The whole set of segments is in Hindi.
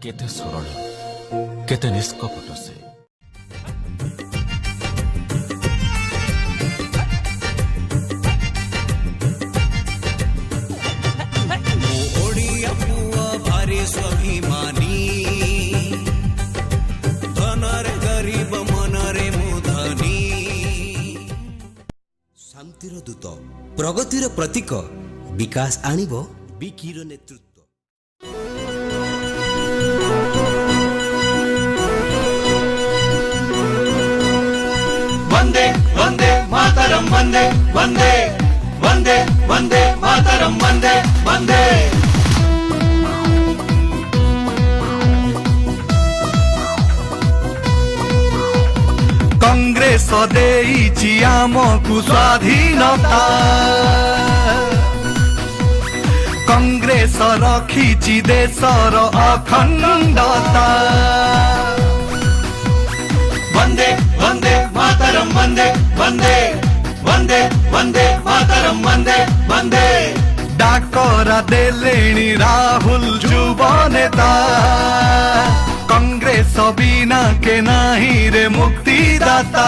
केते सरल केते निष्कपट से ओडिया पुआ भारी स्वाभिमानी धनरे गरीब मनरे मुधनी शांतिर दूत प्रगतिर प्रतीक विकास आनिब बिकिर नेतृत्व। वंदे वंदे मातरम वंदे वंदे वंदे वंदे मातरम वंदे वंदे। कांग्रेस देइछि आमकु स्वाधीनता, कांग्रेस रखिछि देशर अखंडता। वंदे वंदे मातरम वंदे वंदे वंदे वंदे मातरम वंदे वंदे। डाकरा देलेणी राहुल युव नेता, कांग्रेस बिना के नाही रे मुक्तिदाता।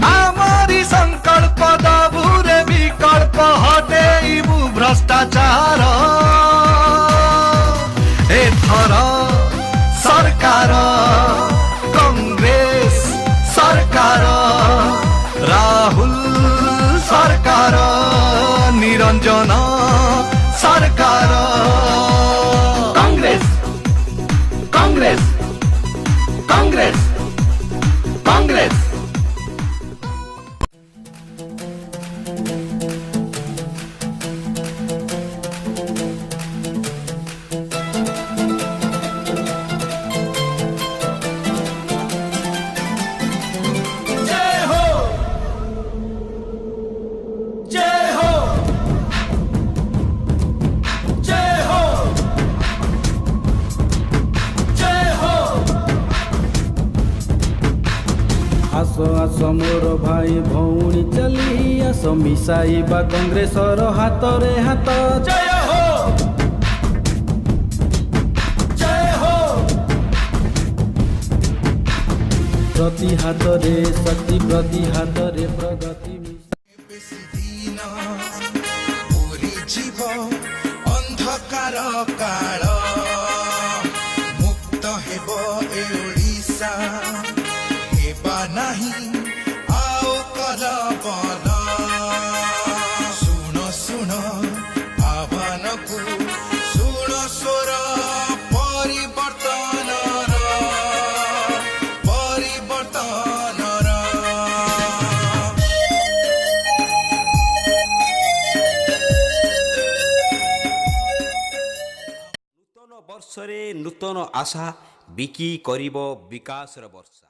आमारी संकल्प दाबुरे विकल्प हटेइबु भ्रष्टाचार। एथर सरकार कांग्रेस सरकार, राहुल सरकार, निरंजन सरकार। कांग्रेस कांग्रेस कांग्रेस कांग्रेस। आस आस मोर भाई भौणी चली आस मिसाइबा कांग्रेसर हाथ रे हाथ। जय हो जय हो। प्रति हाथ रे शक्ति प्रति हाथ रे प्रगति। अंधकार काल मुक्त हेब ए ओडिशा, हेबा नाही आओ कल बल। सुन सुन आह्वान को सुन स्वर परिवर्तन परिवर्तन। नूतन वर्ष रे नूतन आशा बिकी करिब विकास वर्षा।